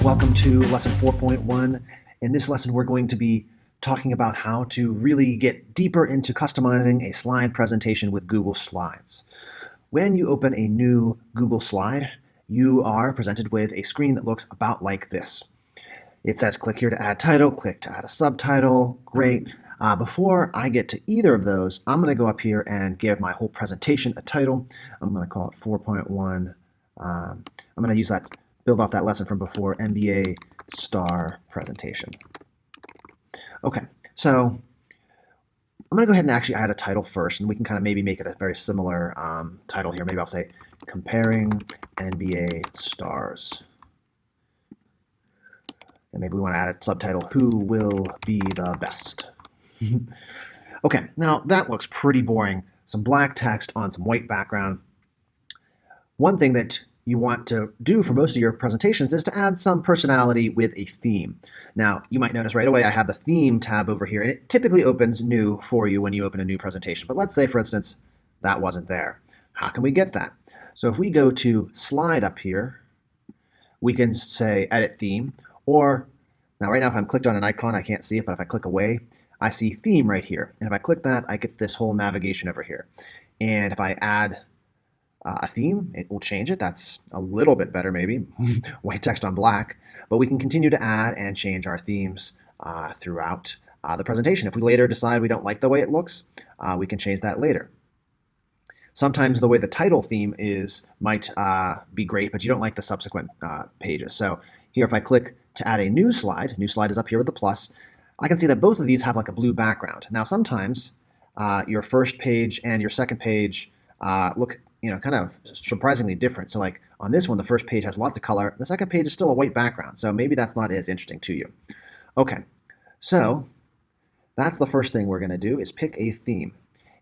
Welcome to lesson 4.1. In this lesson, we're going to be talking about how to really get deeper into customizing a slide presentation with Google Slides. When you open a new Google slide, you are presented with a screen that looks about like this. It says click here to add title, click to add a subtitle. Great. Before I get to either of those, I'm going to go up here and give my whole presentation a title. I'm going to call it 4.1. I'm going to use that, build off that lesson from before, NBA star presentation. Okay, so I'm going to go ahead and actually add a title first, and we can kind of maybe make it a very similar title here. Maybe I'll say comparing NBA stars. And maybe we want to add a subtitle, Who Will Be the Best? Okay, now that looks pretty boring. Some black text on some white background. One thing that you want to do for most of your presentations is to add some personality with a theme. Now, you might notice right away I have the theme tab over here, and it typically opens new for you when you open a new presentation. But let's say, for instance, that wasn't there. How can we get that? So if we go to Slide up here, we can say Edit Theme, or now right now if I'm clicked on an icon, I can't see it, but if I click away, I see Theme right here. And if I click that, I get this whole navigation over here. And if I add a theme, it will change it. That's a little bit better maybe, white text on black, but we can continue to add and change our themes throughout the presentation. If we later decide we don't like the way it looks, we can change that later. Sometimes the way the title theme is might be great, but you don't like the subsequent pages. So here if I click to add a new slide is up here with the plus, I can see that both of these have like a blue background. Now sometimes your first page and your second page look kind of surprisingly different. So like on this one, the first page has lots of color. The second page is still a white background. So maybe that's not as interesting to you. Okay, so that's the first thing we're going to do is pick a theme.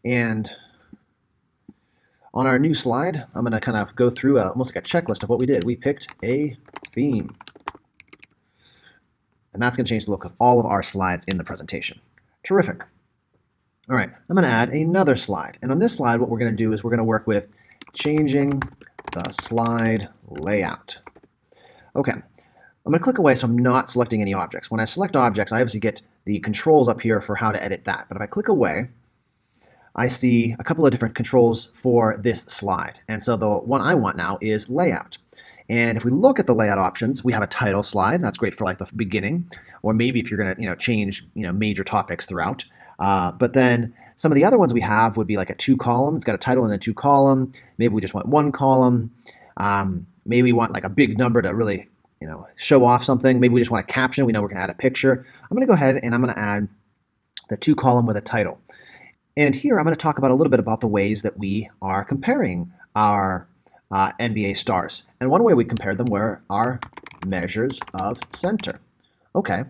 And on our new slide, I'm going to kind of go through almost like a checklist of what we did. We picked a theme. And that's going to change the look of all of our slides in the presentation. Terrific. All right, I'm going to add another slide. And on this slide, what we're going to do is we're going to work with changing the slide layout. Okay, I'm going to click away so I'm not selecting any objects. When I select objects, I obviously get the controls up here for how to edit that. But if I click away, I see a couple of different controls for this slide. And so the one I want now is layout. And if we look at the layout options, we have a title slide. That's great for like the beginning, or maybe if you're going to change major topics throughout. But then some of the other ones we have would be like a 2-column. It's got a title and then 2-column. Maybe we just want 1 column. Maybe we want like a big number to really show off something. Maybe we just want a caption. We know we're going to add a picture. I'm going to go ahead and I'm going to add the 2-column with a title. And here I'm going to talk about a little bit about the ways that we are comparing our NBA stars. And one way we compared them were our measures of center. Okay,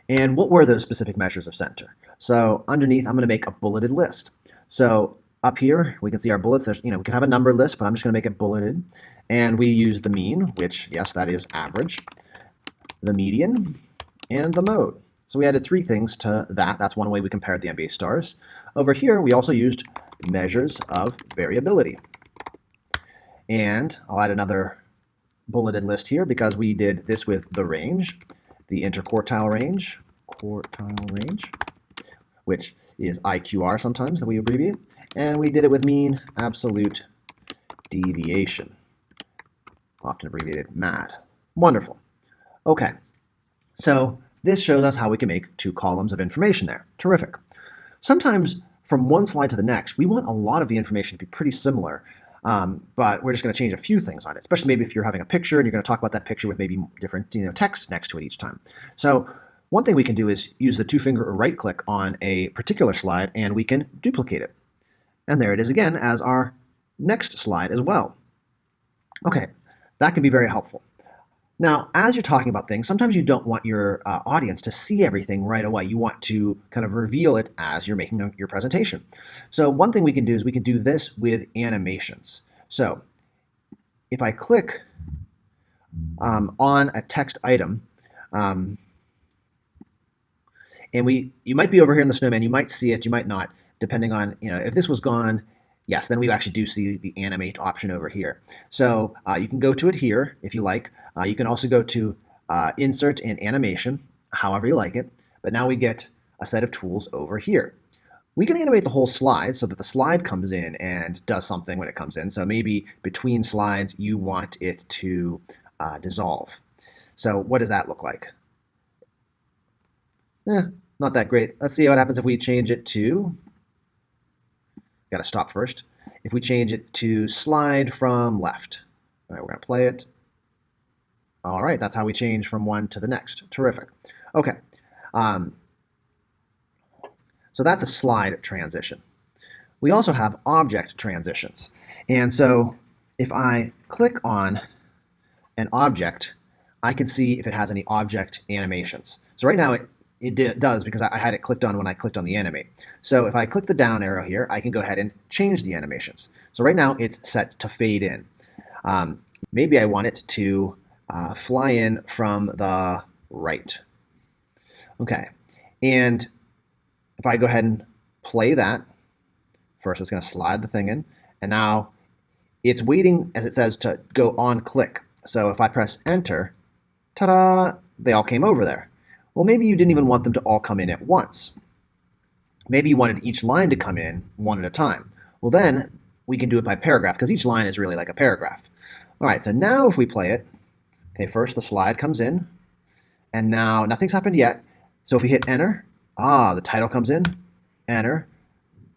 and what were those specific measures of center? So underneath, I'm going to make a bulleted list. So up here, we can see our bullets. There's, we can have a numbered list, but I'm just going to make it bulleted. And we use the mean, which, yes, that is average, the median, and the mode. So we added 3 things to that. That's one way we compared the NBA stars. Over here, we also used measures of variability. And I'll add another bulleted list here because we did this with the range, the interquartile range, which is IQR sometimes that we abbreviate, and we did it with mean absolute deviation, often abbreviated MAD. Wonderful. Okay, so this shows us how we can make 2 columns of information there. Terrific. Sometimes from one slide to the next, we want a lot of the information to be pretty similar, but we're just going to change a few things on it, especially maybe if you're having a picture and you're going to talk about that picture with maybe different text next to it each time. So one thing we can do is use the 2-finger or right-click on a particular slide, and we can duplicate it. And there it is again as our next slide as well. Okay, that can be very helpful. Now, as you're talking about things, sometimes you don't want your audience to see everything right away. You want to kind of reveal it as you're making your presentation. So one thing we can do is we can do this with animations. So if I click on a text item, and you might be over here in the snowman, you might see it, you might not, depending on, if this was gone, yes, then we actually do see the animate option over here. So you can go to it here if you like. You can also go to insert an animation, however you like it, but now we get a set of tools over here. We can animate the whole slide so that the slide comes in and does something when it comes in. So maybe between slides, you want it to dissolve. So what does that look like? Not that great. Let's see what happens if we change it to, got to stop first. If we change it to slide from left. All right, we're going to play it. All right, that's how we change from one to the next. Terrific. Okay. So that's a slide transition. We also have object transitions. And so if I click on an object, I can see if it has any object animations. So right now it does because I had it clicked on when I clicked on the animate. So if I click the down arrow here, I can go ahead and change the animations. So right now it's set to fade in. Maybe I want it to fly in from the right. Okay, and if I go ahead and play that, first it's going to slide the thing in, and now it's waiting, as it says, to go on click. So if I press enter, ta-da, they all came over there. Well, maybe you didn't even want them to all come in at once. Maybe you wanted each line to come in one at a time. Well, then we can do it by paragraph, because each line is really like a paragraph. All right, so now if we play it, okay, first the slide comes in, and now nothing's happened yet. So if we hit enter, the title comes in, enter,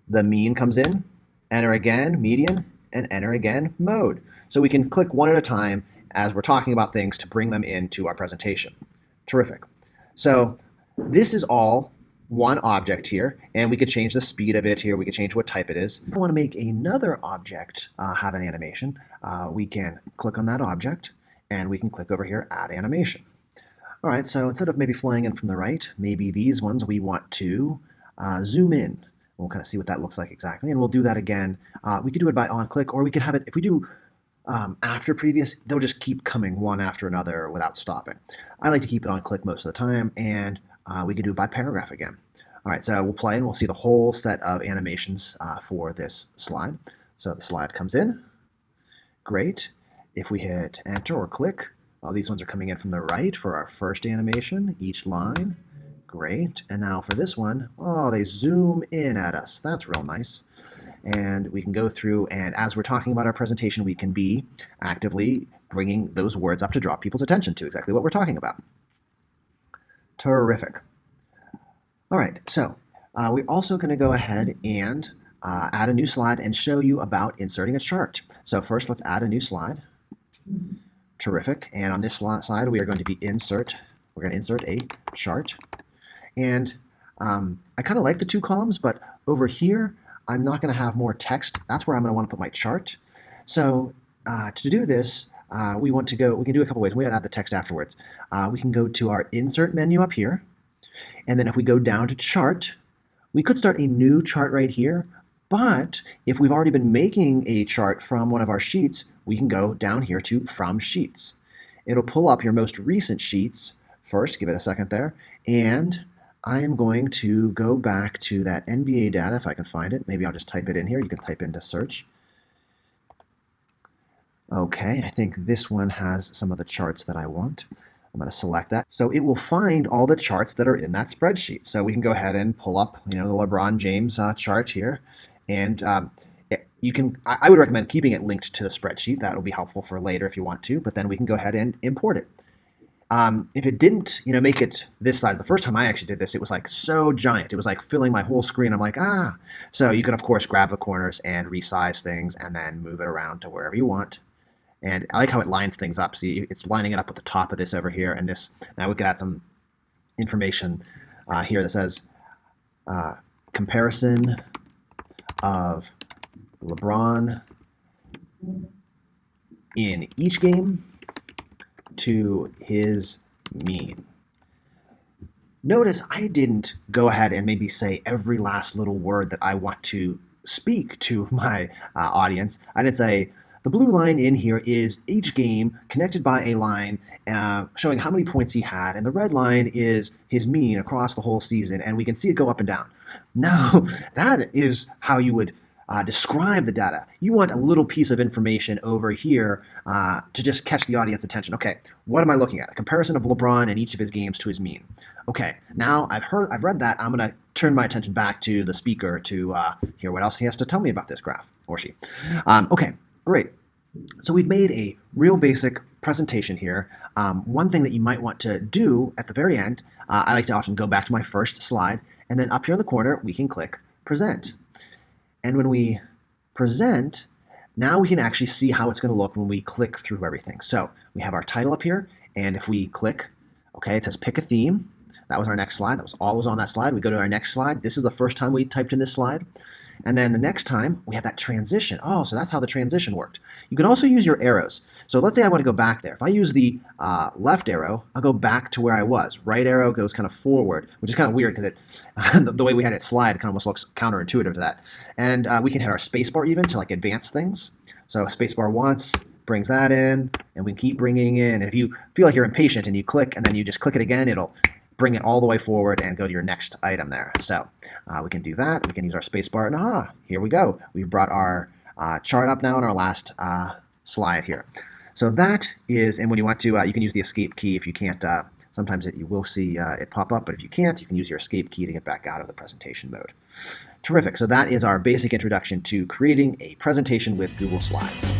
the mean comes in, enter again, median, and enter again, mode. So we can click one at a time as we're talking about things to bring them into our presentation. Terrific. So this is all one object here, and we could change the speed of it here. We could change what type it is. If we want to make another object have an animation, we can click on that object, and we can click over here, add animation. All right, so instead of maybe flying in from the right, maybe these ones we want to zoom in. We'll kind of see what that looks like exactly, and we'll do that again. We could do it by on-click, or we could have it, if we do after previous, they'll just keep coming one after another without stopping. I like to keep it on click most of the time, and we could do it by paragraph again. All right, so we'll play and we'll see the whole set of animations for this slide. So the slide comes in. Great. If we hit enter or click, these ones are coming in from the right for our first animation, each line. Great. And now for this one, they zoom in at us. That's real nice. And we can go through, and as we're talking about our presentation, we can be actively bringing those words up to draw people's attention to exactly what we're talking about. Terrific. All right, so we're also going to go ahead and add a new slide and show you about inserting a chart. So first, let's add a new slide. Terrific. And on this slide, we are going to be we're going to insert a chart. And I kind of like the two columns, but over here, I'm not going to have more text. That's where I'm going to want to put my chart. So to do this, we can do a couple ways. We can add the text afterwards. We can go to our insert menu up here. And then if we go down to chart, we could start a new chart right here. But if we've already been making a chart from one of our sheets, we can go down here to from sheets. It'll pull up your most recent sheets first. Give it a second there. And I am going to go back to that NBA data if I can find it. Maybe I'll just type it in here. You can type into search. Okay, I think this one has some of the charts that I want. I'm going to select that. So it will find all the charts that are in that spreadsheet. So we can go ahead and pull up, the LeBron James chart here. And I would recommend keeping it linked to the spreadsheet. That will be helpful for later if you want to, but then we can go ahead and import it. If it didn't, make it this size, the first time I actually did this, it was like so giant. It was like filling my whole screen. I'm like, So you can, of course, grab the corners and resize things and then move it around to wherever you want. And I like how it lines things up. See, it's lining it up with the top of this over here and this. Now we could add some information here that says comparison of LeBron in each game to his mean. Notice I didn't go ahead and maybe say every last little word that I want to speak to my audience. I didn't say, the blue line in here is each game connected by a line showing how many points he had, and the red line is his mean across the whole season, and we can see it go up and down. No, that is how you would describe the data. You want a little piece of information over here to just catch the audience attention. Okay, what am I looking at? A comparison of LeBron in each of his games to his mean. Okay, now I've read that. I'm going to turn my attention back to the speaker to hear what else he has to tell me about this graph, or she. Okay, great. So we've made a real basic presentation here. One thing that you might want to do at the very end, I like to often go back to my first slide, and then up here in the corner, we can click Present. And when we present, now we can actually see how it's going to look when we click through everything. So we have our title up here, and if we click, okay, it says pick a theme. That was our next slide. That was always on that slide. We go to our next slide. This is the first time we typed in this slide. And then the next time, we have that transition. Oh, so that's how the transition worked. You can also use your arrows. So let's say I want to go back there. If I use the left arrow, I'll go back to where I was. Right arrow goes kind of forward, which is kind of weird because the way we had it slide kind of almost looks counterintuitive to that. And we can hit our spacebar even to like advance things. So spacebar once, brings that in, and we can keep bringing in. And if you feel like you're impatient and you click, and then you just click it again, it'll bring it all the way forward and go to your next item there. So we can do that. We can use our spacebar, and here we go. We've brought our chart up now in our last slide here. So that is, and when you want to, you can use the escape key if you can't. Sometimes you will see it pop up, but if you can't, you can use your escape key to get back out of the presentation mode. Terrific. So that is our basic introduction to creating a presentation with Google Slides.